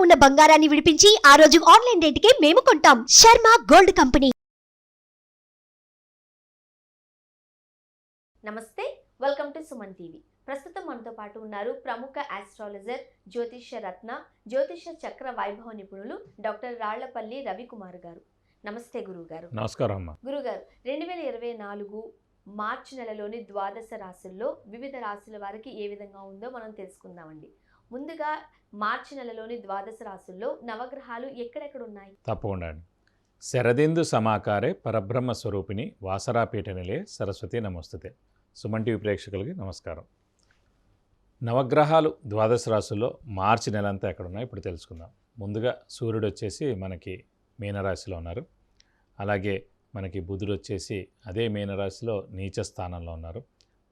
ఉన్న బంగారాన్ని విడిపించి ఆ రోజు ఆన్లైన్ రేటుకే మేము కొంటాం. Sharma gold company. నమస్తే, వెల్కమ్ టు సుమన్ టీవీ. ప్రస్తుతం మనతో పాటు ఉన్నారు ప్రముఖ ఆస్ట్రాలజర్, జ్యోతిష్య రత్న, జ్యోతిష్య చక్ర వైభవ నిపుణులు డాక్టర్ రాళ్లపల్లి రవికుమార్ గారు. నమస్తే గురువు గారు. నమస్కారం అమ్మా. గురుగారు, 2024 మార్చి నెలలోని ద్వాదశ రాశుల్లో వివిధ రాశుల వారికి ఏ విధంగా ఉందో మనం తెలుసుకుందామండి. ముందుగా మార్చి నెలలోని ద్వాదశ రాశుల్లో నవగ్రహాలు ఎక్కడెక్కడ ఉన్నాయి? తప్పకుండా అండి. శరదిందు సమాకారే పరబ్రహ్మ స్వరూపిణి వాసరాపీఠ నిలే సరస్వతి నమస్తుతే. సుమన్ టీవీ ప్రేక్షకులకి నమస్కారం. నవగ్రహాలు ద్వాదశ రాశుల్లో మార్చి నెలంతా ఎక్కడున్నాయి ఇప్పుడు తెలుసుకుందాం. ముందుగా సూర్యుడు వచ్చేసి మనకి మీనరాశిలో ఉన్నారు. అలాగే మనకి బుధుడు వచ్చేసి అదే మీనరాశిలో నీచ స్థానంలో ఉన్నారు.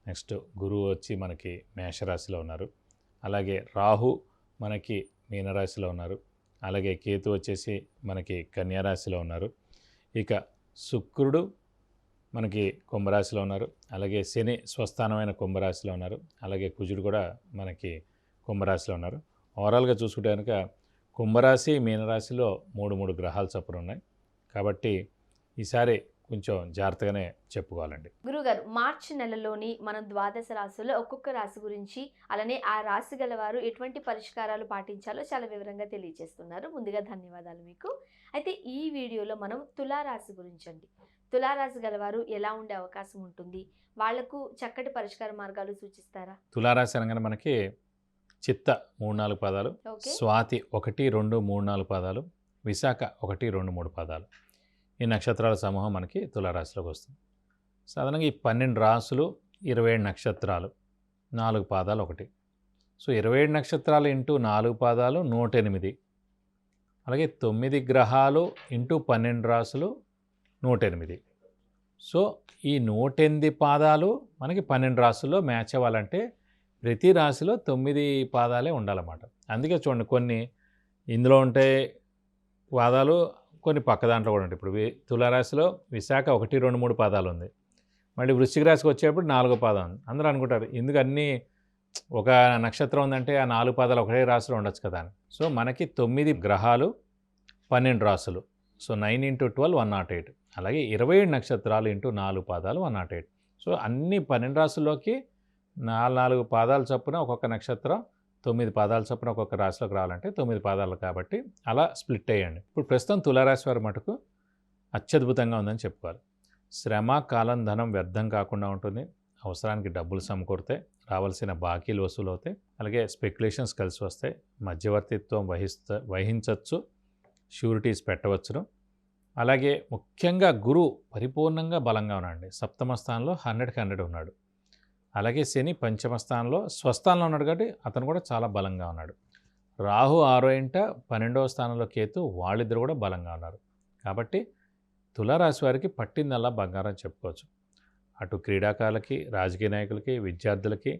నెక్స్ట్ గురువు వచ్చి మనకి మేషరాశిలో ఉన్నారు. అలాగే రాహు మనకి మీనరాశిలో ఉన్నారు. అలాగే కేతు వచ్చేసి మనకి కన్యారాశిలో ఉన్నారు. ఇక శుక్రుడు మనకి కుంభరాశిలో ఉన్నారు. అలాగే శని స్వస్థానమైన కుంభరాశిలో ఉన్నారు. అలాగే కుజుడు కూడా మనకి కుంభరాశిలో ఉన్నారు. ఓవరాల్గా చూసుకుంటే కనుక కుంభరాశి మీనరాశిలో మూడు గ్రహాలు చొప్పున ఉన్నాయి. కాబట్టి ఈసారి కొంచెం జాగ్రత్తగానే చెప్పుకోవాలండి. గురుగారు, మార్చి నెలలోని మనం ద్వాదశ రాశుల్లో ఒక్కొక్క రాశి గురించి, అలానే ఆ రాశి గల వారు ఎటువంటి పరిష్కారాలు పాటించాలో చాలా వివరంగా తెలియజేస్తున్నారు. ముందుగా ధన్యవాదాలు మీకు. అయితే ఈ వీడియోలో మనం తులారాశి గురించి అండి. తులారాశి గలవారు ఎలా ఉండే అవకాశం ఉంటుంది, వాళ్లకు చక్కటి పరిష్కార మార్గాలు సూచిస్తారా? తులారాశి అనగానే మనకి చిత్త 3-4 పాదాలు, స్వాతి 1, 2, 3, 4 పాదాలు, విశాఖ 1, 2, 3 పాదాలు, ఈ నక్షత్రాల సమూహం మనకి తులారాశిలోకి వస్తుంది. సాధారణంగా ఈ 12 రాశులు 27 నక్షత్రాలు 4 పాదాలు ఒకటి. సో 27 నక్షత్రాలు ఇంటూ 4 పాదాలు 108. అలాగే 9 గ్రహాలు ఇంటూ 12 రాశులు 108. సో ఈ 108 పాదాలు మనకి 12 రాశుల్లో మ్యాచ్ అవ్వాలంటే ప్రతి రాశిలో 9 పాదాలే ఉండాలన్నమాట. అందుకే చూడండి, కొన్ని ఇందులో ఉంటే పాదాలు కొన్ని పక్క దాంట్లో కూడా ఉంటాయి. ఇప్పుడు తులారాశిలో విశాఖ 1, 2, 3 పాదాలు ఉంది. మళ్ళీ వృశ్చిక రాశికి వచ్చేప్పుడు 4వ పాదం ఉంది. అందరూ అనుకుంటారు ఎందుకు అన్నీ ఒక నక్షత్రం ఉందంటే ఆ 4 పాదాలు ఒకే రాశిలో ఉండొచ్చు కదా అని. సో మనకి 9 గ్రహాలు 12 రాశులు. సో 9 × 12 108. అలాగే 27 నక్షత్రాలు ఇంటూ 4 పాదాలు 108. సో అన్ని 12 రాశుల్లోకి 4 పాదాలు చొప్పున ఒక్కొక్క నక్షత్రం 9 పాదాల చొప్పున ఒక్కొక్క రాశిలోకి రావాలంటే 9 పాదాలు కాబట్టి అలా స్ప్లిట్ అయ్యండి. ఇప్పుడు ప్రస్తుతం తులారాశి వారి మటుకు అత్యద్భుతంగా ఉందని చెప్పుకోవాలి. శ్రమ, కాలం, ధనం వ్యర్థం కాకుండా ఉంటుంది. అవసరానికి డబ్బులు సమకూరుతాయి. రావాల్సిన బాకీలు వసూలు అవుతాయి. అలాగే స్పెక్యులేషన్స్ కలిసి వస్తాయి. మధ్యవర్తిత్వం వహించవచ్చు. షూరిటీస్ పెట్టవచ్చును. అలాగే ముఖ్యంగా గురువు పరిపూర్ణంగా బలంగా ఉన్నాడు. సప్తమ స్థానంలో 100కి 100 ఉన్నాడు. అలాగే శని పంచమ స్థానంలో స్వస్థానంలో ఉన్నాడు కాబట్టి అతను కూడా చాలా బలంగా ఉన్నాడు. రాహు 6వ ఇంట 12వ స్థానంలో కేతు, వాళ్ళిద్దరు కూడా బలంగా ఉన్నారు. కాబట్టి తులారాశి వారికి పట్టిందల్లా బంగారం చెప్పుకోవచ్చు. అటు క్రీడాకారులకి, రాజకీయ నాయకులకి, విద్యార్థులకి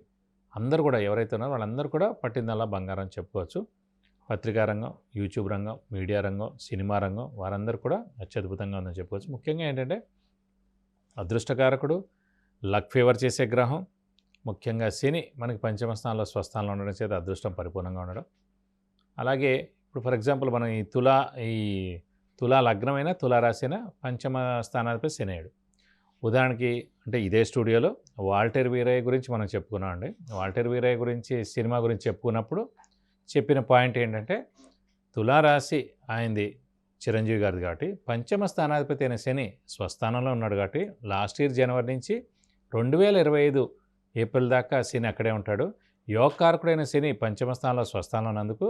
అందరూ కూడా ఎవరైతే ఉన్నారో వాళ్ళందరూ కూడా పట్టిందల్లా బంగారం చెప్పుకోవచ్చు. పత్రికా రంగం, యూట్యూబ్ రంగం, మీడియా రంగం, సినిమా రంగం వారందరూ కూడా అత్యద్భుతంగా ఉందని చెప్పుకోవచ్చు. ముఖ్యంగా ఏంటంటే అదృష్టకారకుడు, లక్ ఫేవర్ చేసే గ్రహం, ముఖ్యంగా శని మనకి పంచమ స్థానంలో స్వస్థానంలో ఉండడం చేత అదృష్టం పరిపూర్ణంగా ఉండడం. అలాగే ఇప్పుడు ఫర్ ఎగ్జాంపుల్ మనం ఈ తులా లగ్నమైన తులారాశి అయిన పంచమ స్థానాధిపతి శనేయుడు. ఉదాహరణకి అంటే ఇదే స్టూడియోలో వాల్టర్ వీరయ్య గురించి మనం చెప్పుకున్నాం అండి. వాల్టర్ వీరయ్య గురించి సినిమా గురించి చెప్పుకున్నప్పుడు చెప్పిన పాయింట్ ఏంటంటే తులారాశి ఆయనది చిరంజీవి గారిది కాబట్టి పంచమ స్థానాధిపతి అయిన శని స్వస్థానంలో ఉన్నాడు కాబట్టి లాస్ట్ ఇయర్ జనవరి నుంచి 2025 ఏప్రిల్ దాకా శని అక్కడే ఉంటాడు. యోగకారకుడైన శని పంచమ స్థానంలో స్వస్థానంలో ఉన్నందుకు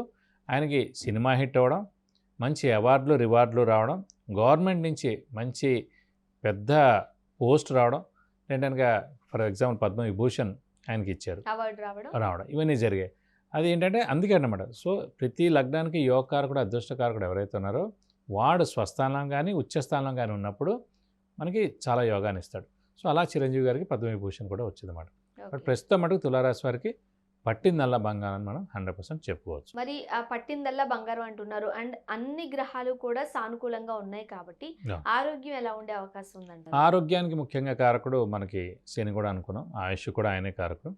ఆయనకి సినిమా హిట్ అవ్వడం, మంచి అవార్డులు రివార్డులు రావడం, గవర్నమెంట్ నుంచి మంచి పెద్ద పోస్ట్ రావడం, ఏంటనగా ఫర్ ఎగ్జాంపుల్ పద్మవిభూషణ్ ఆయనకి ఇచ్చారు, అవార్డు రావడం ఇవన్నీ జరిగాయి. అది ఏంటంటే అందుకే అన్నమాట. సో ప్రతి లగ్నానికి యోగకారకుడు, అదృష్టకారకుడు ఎవరైతే ఉన్నారో వాడు స్వస్థానం కానీ ఉచ్చస్థానం కానీ ఉన్నప్పుడు మనకి చాలా యోగాన్ని ఇస్తాడు. సో అలా చిరంజీవి గారికి పద్మవిభూషణ్ కూడా వచ్చిందన్నమాట. బట్ ప్రస్తుతం మటుకు తులారాశి వారికి పట్టిందల్లా బంగారం మనం 100% చెప్పుకోవచ్చు. మరి ఆ పట్టిందల్లా బంగారం అంటున్నారు, అండ్ అన్ని గ్రహాలు కూడా సానుకూలంగా ఉన్నాయి కాబట్టి ఆరోగ్యం ఎలా ఉండే అవకాశం ఉందంట? ఆరోగ్యానికి ముఖ్యంగా కారకుడు మనకి శని కూడా అనుకున్నాం, ఆయుష్ కూడా ఆయనే కారకుడు.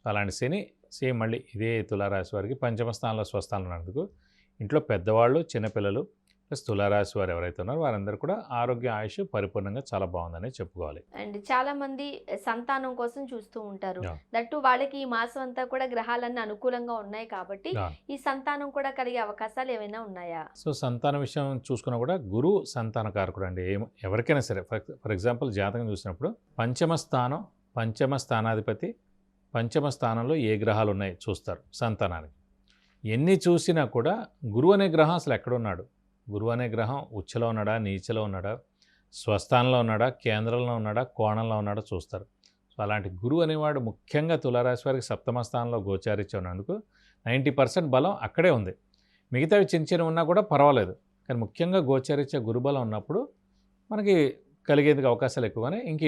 అలాంటి శని సేమ్ మళ్ళీ ఇదే తులారాశి వారికి పంచమ స్థానంలో స్వస్థానంలో ఉన్నందుకు ఇంట్లో పెద్దవాళ్ళు, చిన్నపిల్లలు ప్లస్ తులారాశి వారు ఎవరైతే ఉన్నారో వారందరూ కూడా ఆరోగ్య ఆయుష్ పరిపూర్ణంగా చాలా బాగుందని చెప్పుకోవాలి. అండ్ చాలా మంది సంతానం కోసం చూస్తూ ఉంటారు. Yeah. దట్టు వాళ్ళకి ఈ మాసం అంతా కూడా గ్రహాలన్నీ అనుకూలంగా ఉన్నాయి కాబట్టి Yeah. ఈ సంతానం కూడా కలిగే అవకాశాలు ఏమైనా ఉన్నాయా? సో సంతాన విషయం చూసుకున్నా కూడా గురువు సంతాన కారకుడు అండి. ఎవరికైనా సరే ఫర్ ఎగ్జాంపుల్ జాతకం చూసినప్పుడు పంచమ స్థానాధిపతి పంచమ స్థానంలో ఏ గ్రహాలు ఉన్నాయి చూస్తారు సంతానానికి. ఎన్ని చూసినా కూడా గురువు అనే గ్రహం అసలు ఎక్కడున్నాడు, గురువు అనే గ్రహం ఉచ్చలో ఉన్నాడా, నీచలో ఉన్నాడా, స్వస్థానంలో ఉన్నాడా, కేంద్రంలో ఉన్నాడా, కోణంలో ఉన్నాడా చూస్తారు. సో అలాంటి గురువు అనేవాడు ముఖ్యంగా తులారాశి వారికి సప్తమ స్థానంలో గోచారిత్య ఉన్నందుకు 90% బలం అక్కడే ఉంది. మిగతావి చిన్న చిన్న ఉన్నా కూడా పర్వాలేదు, కానీ ముఖ్యంగా గోచారిత్య గురుబలం ఉన్నప్పుడు మనకి కలిగేందుకు అవకాశాలు ఎక్కువగానే ఇంక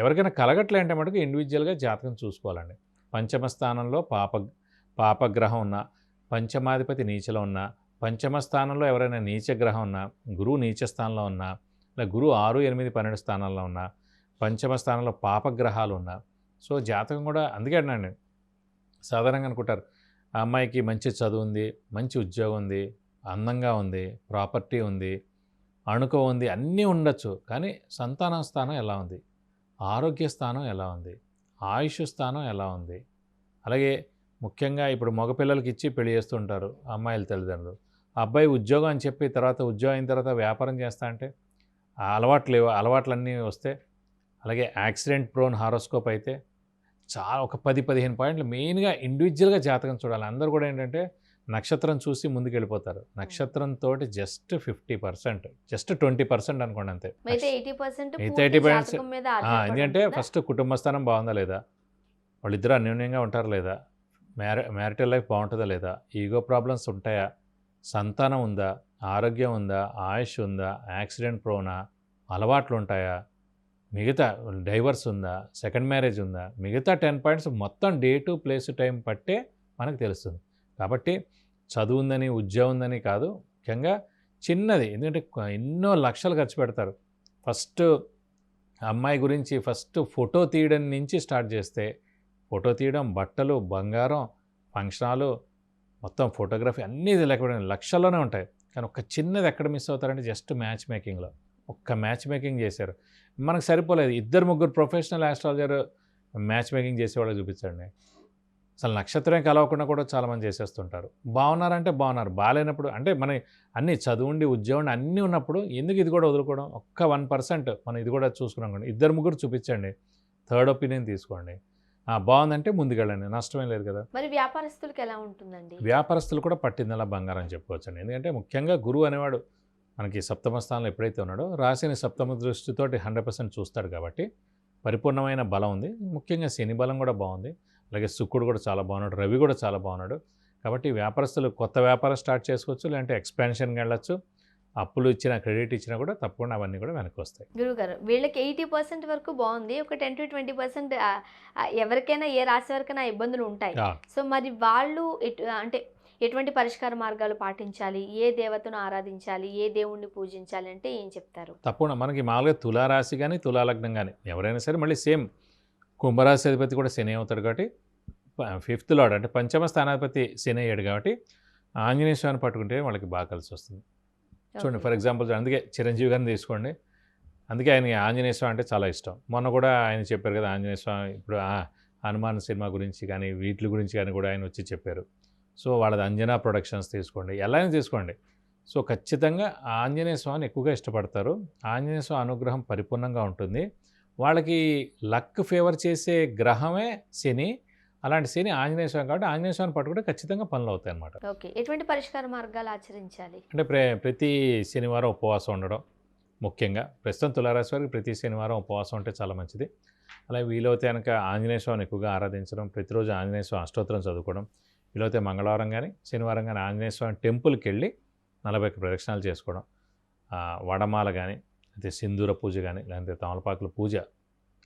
ఎవరికైనా కలగట్లే అంటే మటుకు ఇండివిజువల్గా జాతకం చూసుకోవాలండి. పంచమ స్థానంలో పాపగ్రహం ఉన్న, పంచమాధిపతి నీచలో ఉన్న, పంచమ స్థానంలో ఎవరైనా నీచగ్రహం ఉన్నా, గురువు నీచ స్థానంలో ఉన్నా, ఇలా గురువు 6, 8, 12 స్థానాల్లో ఉన్నా, పంచమ స్థానంలో పాపగ్రహాలు ఉన్నా, సో జాతకం కూడా అందుకే అన్నాను. సాధారణంగా అనుకుంటారు ఆ అమ్మాయికి మంచి చదువు ఉంది, మంచి ఉద్యోగం ఉంది, అందంగా ఉంది, ప్రాపర్టీ ఉంది, అణుకో ఉంది, అన్నీ ఉండొచ్చు, కానీ సంతాన స్థానం ఎలా ఉంది, ఆరోగ్య స్థానం ఎలా ఉంది, ఆయుష్ స్థానం ఎలా ఉంది. అలాగే ముఖ్యంగా ఇప్పుడు మగపిల్లలకి ఇచ్చి పెళ్లి చేస్తుంటారు అమ్మాయిల తల్లిదండ్రులు. ఆ అబ్బాయి ఉద్యోగం అని చెప్పి తర్వాత ఉద్యోగం అయిన తర్వాత వ్యాపారం చేస్తా అంటే ఆ అలవాట్లన్నీ వస్తే, అలాగే యాక్సిడెంట్ ప్రోన్ హారోస్కోప్ అయితే చాలా ఒక 10-15 పాయింట్లు మెయిన్గా ఇండివిజువల్గా జాతకం చూడాలి. అందరూ కూడా ఏంటంటే నక్షత్రం చూసి ముందుకు వెళ్ళిపోతారు. నక్షత్రంతో జస్ట్ 50%, జస్ట్ 20% అనుకోండి అంతే. మిగతా 80% మిగతా 80% ఎందుకంటే ఫస్ట్ కుటుంబ స్థానం బాగుందా లేదా, వాళ్ళిద్దరూ అన్యోన్యంగా ఉంటారా లేదా, మ్యారిటల్ లైఫ్ బాగుంటుందా లేదా, ఈగో ప్రాబ్లమ్స్ ఉంటాయా, సంతానం ఉందా, ఆరోగ్యం ఉందా, ఆయుష్ ఉందా, యాక్సిడెంట్ ప్రోనా, అలవాట్లు ఉంటాయా, మిగతా డైవర్స్ ఉందా, సెకండ్ మ్యారేజ్ ఉందా, మిగతా 10 పాయింట్స్ మొత్తం డేటు ప్లేస్ టైం పట్టే మనకు తెలుస్తుంది. కాబట్టి చదువు ఉందని ఉద్యోగం ఉందని కాదు, ముఖ్యంగా చిన్నది, ఎందుకంటే ఎన్నో లక్షలు ఖర్చు పెడతారు. ఫస్ట్ అమ్మాయి గురించి ఫస్ట్ ఫోటో తీయడం నుంచి స్టార్ట్ చేస్తే, ఫోటో తీయడం, బట్టలు, బంగారం, ఫంక్షనాలు, మొత్తం ఫోటోగ్రఫీ అన్నీ లేకపోవడం లక్షల్లోనే ఉంటాయి. కానీ ఒక చిన్నది ఎక్కడ మిస్ అవుతారంటే జస్ట్ మ్యాచ్ మేకింగ్లో ఒక్క మ్యాచ్ మేకింగ్ చేశారు, మనకు సరిపోలేదు. 2-3 ప్రొఫెషనల్ ఆస్ట్రాలజర్ మ్యాచ్ మేకింగ్ చేసేవాళ్ళు చూపించండి. అసలు నక్షత్రం కలవకుండా కూడా చాలామంది చేసేస్తుంటారు. బాగున్నారంటే బాగున్నారు, బాగాలేనప్పుడు అంటే మన అన్నీ చదువుండి ఉద్యోగం అన్నీ ఉన్నప్పుడు ఎందుకు ఇది కూడా వదులుకోవడం. ఒక్క 1% మనం ఇది కూడా చూసుకున్నాం. 2-3 చూపించండి, థర్డ్ ఒపీనియన్ తీసుకోండి, బాగుందంటే ముందుకెళ్ళండి, నష్టమే లేదు కదా. మరి వ్యాపారస్తులకు ఎలా ఉంటుందండి? వ్యాపారస్తులు కూడా పట్టిందలా బంగారం చెప్పుకోవచ్చండి. ఎందుకంటే ముఖ్యంగా గురువు అనేవాడు మనకి సప్తమ స్థానంలో ఎప్పుడైతే ఉన్నాడో రాశిని సప్తమ దృష్టితోటి 100% చూస్తాడు కాబట్టి పరిపూర్ణమైన బలం ఉంది. ముఖ్యంగా శని బలం కూడా బాగుంది, అలాగే శుక్రుడు కూడా చాలా బాగున్నాడు, రవి కూడా చాలా బాగున్నాడు. కాబట్టి వ్యాపారస్తులు కొత్త వ్యాపారం స్టార్ట్ చేసుకోవచ్చు, లేదంటే ఎక్స్పాన్షన్కి వెళ్ళచ్చు. అప్పులు ఇచ్చినా క్రెడిట్ ఇచ్చినా కూడా తప్పకుండా అవన్నీ కూడా వెనక్కి వస్తాయి. గురుగారు వీళ్ళకి 80% వరకు బాగుంది, ఒక 10-20% ఎవరికైనా ఏ రాశి వరకైనా ఇబ్బందులు ఉంటాయి. సో మరి వాళ్ళు అంటే ఎటువంటి పరిష్కార మార్గాలు పాటించాలి, ఏ దేవతను ఆరాధించాలి, ఏ దేవుణ్ణి పూజించాలి అంటే ఏం చెప్తారు? తప్పకుండా మనకి మామూలుగా తులారాశి కానీ తులాలగ్నం కానీ ఎవరైనా సరే మళ్ళీ సేమ్ కుంభరాశి అధిపతి కూడా శని అవుతాడు కాబట్టి 5th లార్డ్ అంటే పంచమ స్థానాధిపతి శని అయ్యాడు కాబట్టి ఆంజనేయ స్వామిని పట్టుకుంటే వాళ్ళకి బాగా కలిసి వస్తుంది. చూడండి ఫర్ ఎగ్జాంపుల్ అందుకే చిరంజీవి గారిని తీసుకోండి, అందుకే ఆయనకి ఆంజనేయ స్వామి అంటే చాలా ఇష్టం. మొన్న కూడా ఆయన చెప్పారు కదా ఆంజనేయ స్వామి, ఇప్పుడు హనుమాన్ సినిమా గురించి కానీ వీటి గురించి కానీ కూడా ఆయన వచ్చి చెప్పారు. సో వాళ్ళది అంజనా ప్రొడక్షన్స్ తీసుకోండి, ఎలా అయినా తీసుకోండి. సో ఖచ్చితంగా ఆంజనేయ స్వామిని ఎక్కువగా ఇష్టపడతారు. ఆంజనేయ స్వామి అనుగ్రహం పరిపూర్ణంగా ఉంటుంది. వాళ్ళకి లక్ ఫేవర్ చేసే గ్రహమే శని, అలాంటి శని ఆంజనేయ స్వామి కాబట్టి ఆంజనేయ స్వామిని పట్టుకుంటే ఖచ్చితంగా పనులు అవుతాయి అన్నమాట. ఓకే, ఎటువంటి పరిష్కార మార్గాలు ఆచరించాలి అంటే ప్రతి శనివారం ఉపవాసం ఉండడం, ముఖ్యంగా ప్రస్తుతం తులారాశి వారికి ప్రతి శనివారం ఉపవాసం ఉంటే చాలా మంచిది. అలాగే వీలైతే కనుక ఆంజనేయ స్వామిని ఎక్కువగా ఆరాధించడం, ప్రతిరోజు ఆంజనేయ స్వామి అష్టోత్తరం చదువుకోవడం, వీలైతే మంగళవారం కానీ శనివారం కానీ ఆంజనేయ స్వామి టెంపుల్కి వెళ్ళి 41 ప్రదక్షిణాలు చేసుకోవడం, వడమాల కానీ అయితే సింధూర పూజ కానీ లేదంటే తమలపాకుల పూజ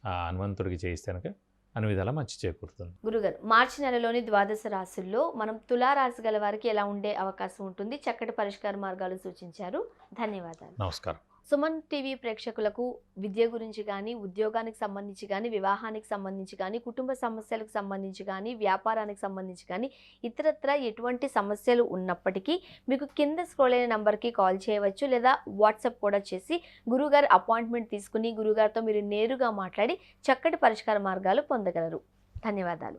హనుమంతుడికి చేయిస్తే కనుక అన్ని విధాలా మంచి చేకూరుతుంది. గురుగారు మార్చి నెలలోని 12 రాశుల్లో మనం తులారాశి గల వారికి ఎలా ఉండే అవకాశం ఉంటుంది, చక్కటి పరిష్కార మార్గాలు సూచించారు. ధన్యవాదాలు. నమస్కారం. సుమన్ టీవీ ప్రేక్షకులకు విద్య గురించి కానీ, ఉద్యోగానికి సంబంధించి కానీ, వివాహానికి సంబంధించి కానీ, కుటుంబ సమస్యలకు సంబంధించి కానీ, వ్యాపారానికి సంబంధించి కానీ, ఇతరత్ర ఎటువంటి సమస్యలు ఉన్నప్పటికీ మీకు కింద స్క్రోల్ అయిన నంబర్కి కాల్ చేయవచ్చు, లేదా వాట్సాప్ కూడా చేసి గురువుగారు అపాయింట్మెంట్ తీసుకుని గురువుగారితో మీరు నేరుగా మాట్లాడి చక్కటి పరిష్కార మార్గాలు పొందగలరు. ధన్యవాదాలు.